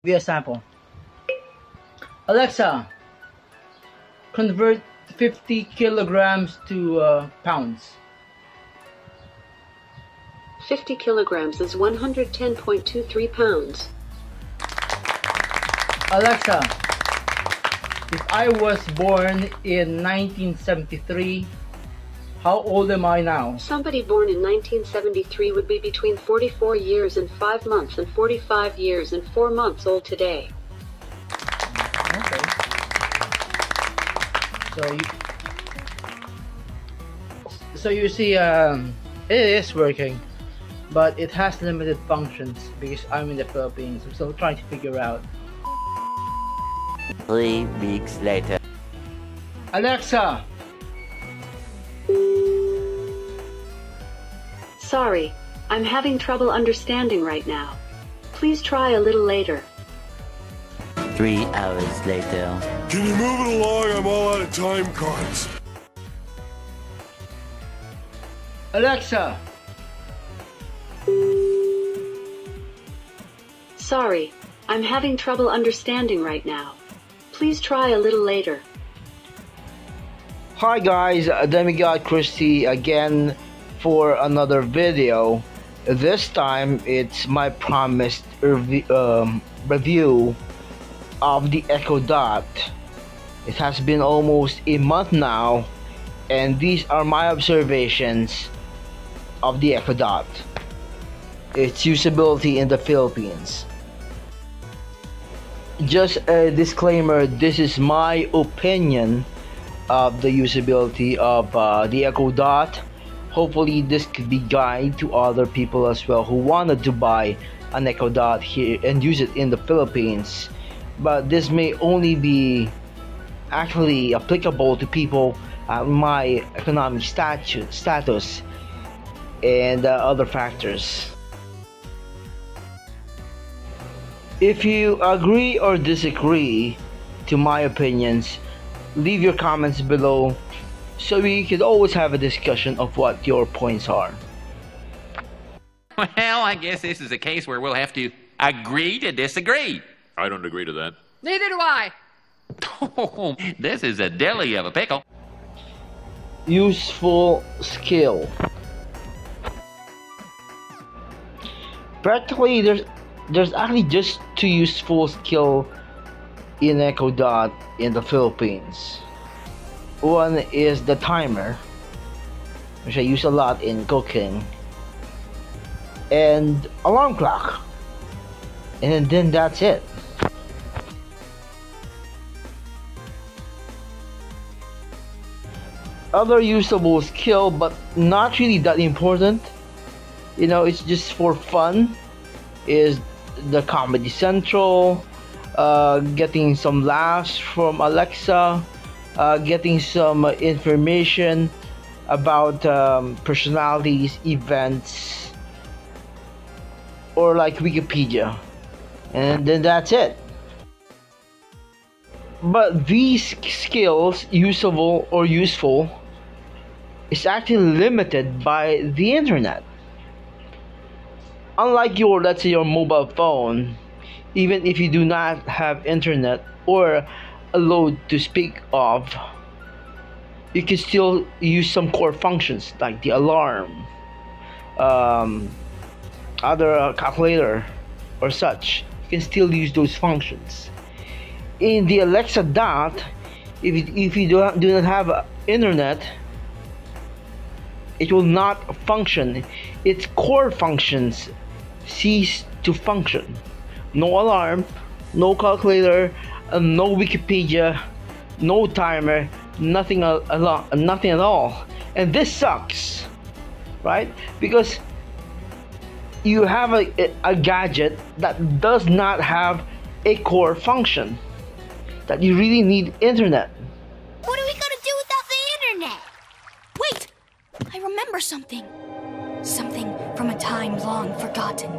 Be a sample. Alexa, convert 50 kilograms to pounds. 50 kilograms is 110.23 pounds. Alexa, if I was born in 1973, how old am I now? Somebody born in 1973 would be between 44 years and 5 months and 45 years and 4 months old today. Okay. So you see, it is working, but it has limited functions because I'm in the Philippines. I'm still trying to figure out. 3 weeks later. Alexa, Sorry, I'm having trouble understanding right now. Please try a little later. 3 hours later. Can you move it along? I'm all out of time cards. Alexa, Sorry, I'm having trouble understanding right now. Please try a little later. hi guys, Demigod Christie again for another video. This time it's my promised review of the Echo Dot. It has been almost a month now, and these are my observations of the Echo Dot, its usability in the Philippines. Just a disclaimer, this is my opinion of the usability of the Echo Dot. Hopefully this could be guide to other people as well who wanted to buy an Echo Dot here and use it in the Philippines. But this may only be actually applicable to people at my economic status and other factors. If you agree or disagree to my opinions, leave your comments below so we could always have a discussion of what your points are. Well, I guess this is a case where we'll have to agree to disagree. I don't agree to that. Neither do I. Oh, this is a deli of a pickle. Useful skill. Practically, there's actually just 2 useful skill in Echo Dot in the Philippines. One is the timer, which I use a lot in cooking, and alarm clock, and then that's it. Other usable skill, but not really that important, you know, it's just for fun, is the Comedy Central, getting some laughs from Alexa, getting some information about personalities, events, or like Wikipedia, and then that's it. But these skills, usable or useful, is actually limited by the internet. Unlike your, let's say, your mobile phone, even if you do not have internet or a load to speak of, you can still use some core functions like the alarm, other calculator or such. You can still use those functions. In the Alexa Dot, if you do not have internet, it will not function. Its core functions cease to function. No alarm, no calculator, no Wikipedia, no timer, nothing at all. And this sucks, right? Because you have a gadget that does not have a core function, that you really need internet. What are we gonna do without the internet? Wait! I remember something. Something from a time long forgotten.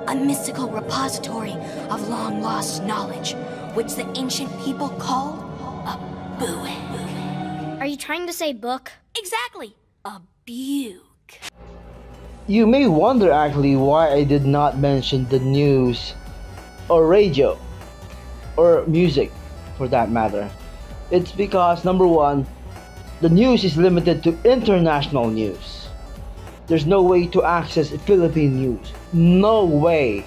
A mystical repository of long-lost knowledge, which the ancient people called a book. Are you trying to say book? Exactly! A buke. You may wonder actually why I did not mention the news or radio or music for that matter. It's because number one, the news is limited to international news. There's no way to access Philippine news. No way,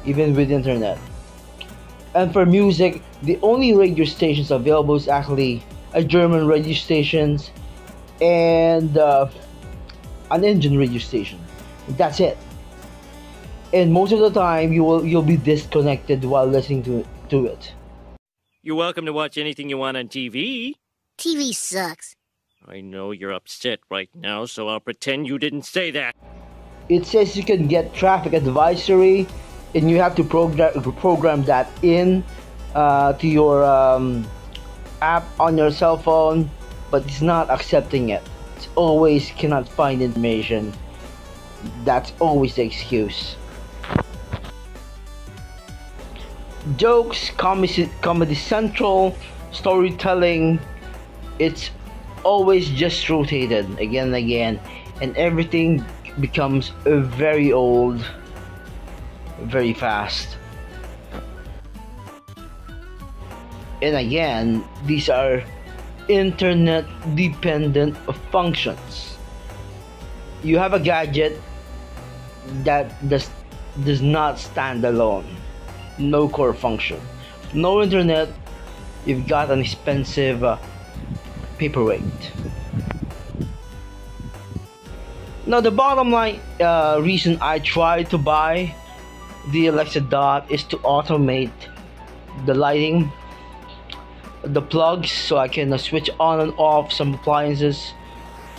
even with internet. And for music, the only radio stations available is actually a German radio stations and an Indian radio station. That's it. And most of the time, you'll be disconnected while listening to it. You're welcome to watch anything you want on TV. TV sucks. I know you're upset right now, so I'll pretend you didn't say that. It says you can get traffic advisory, and you have to program that in to your app on your cell phone, but it's not accepting it. It's always cannot find information. That's always the excuse. Jokes, Comedy Central, storytelling, it's always just rotated again and again, and everything becomes very old very fast. And again, these are internet dependent functions. You have a gadget that does not stand alone. No core function. No internet, you've got an expensive paperweight. Now the bottom line reason I tried to buy the Alexa Dot is to automate the lighting, the plugs, so I can switch on and off some appliances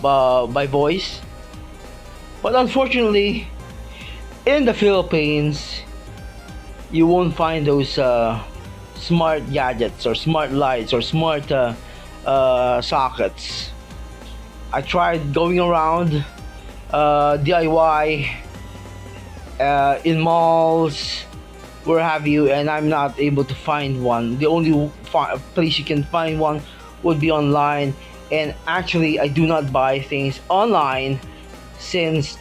by voice. But unfortunately, in the Philippines, you won't find those smart gadgets or smart lights or smart sockets. I tried going around DIY in malls, where have you, and I'm not able to find one. The only place you can find one would be online, and actually I do not buy things online since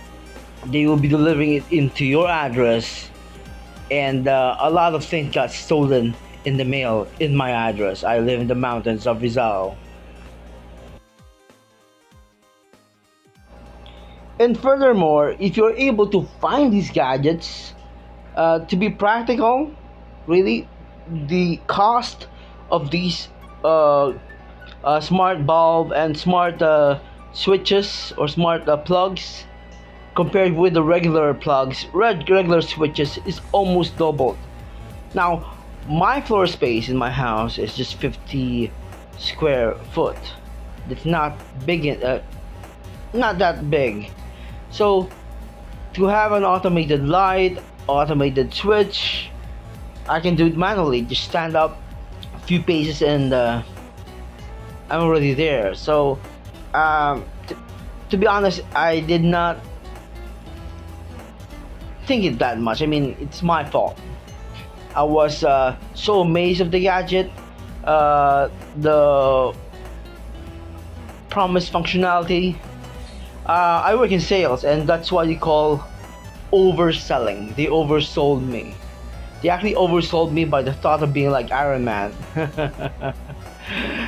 they will be delivering it into your address, and a lot of things got stolen in the mail in my address. I live in the mountains of Rizal. And furthermore, if you're able to find these gadgets to be practical, really, the cost of these smart bulb and smart switches or smart plugs compared with the regular plugs, regular switches, is almost doubled. Now, my floor space in my house is just 50 square foot. It's not big, not that big. So to have an automated light, automated switch, I can do it manually. Just stand up a few paces and I'm already there. So to be honest, I did not think it that much. I mean, it's my fault. I was so amazed of the gadget, the promised functionality. I work in sales, and that's what you call overselling. They oversold me. They actually oversold me by the thought of being like Iron Man.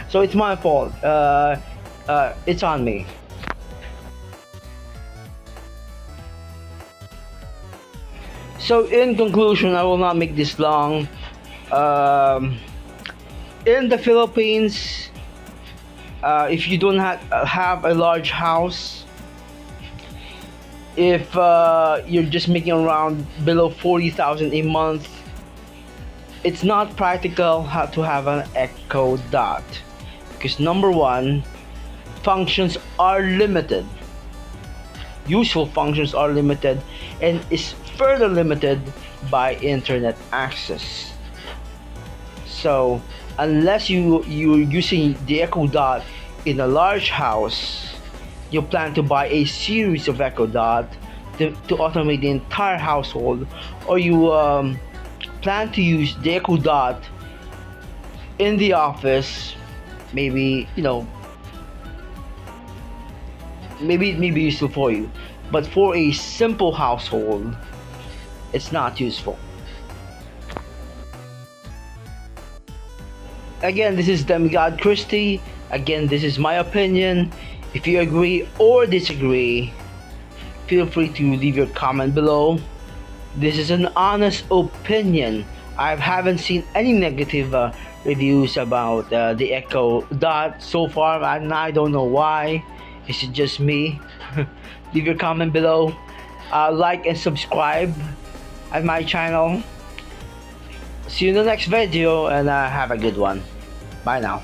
So it's my fault. It's on me. So in conclusion, I will not make this long. In the Philippines, if you don't have a large house, if you're just making around below 40,000 a month, it's not practical to have an Echo Dot, because number one, functions are limited. Useful functions are limited, and is further limited by internet access. So unless you're using the Echo Dot in a large house, you plan to buy a series of Echo Dot to automate the entire household, or you plan to use the Echo Dot in the office, maybe, you know, maybe it may be useful for you, but for a simple household, it's not useful. Again, this is Demigod Christie. Again, this is my opinion. If you agree or disagree, feel free to leave your comment below. This is an honest opinion. I haven't seen any negative reviews about the Echo Dot so far, and I don't know why. Is it just me? Leave your comment below. Like and subscribe at my channel. See you in the next video, and have a good one. Bye now.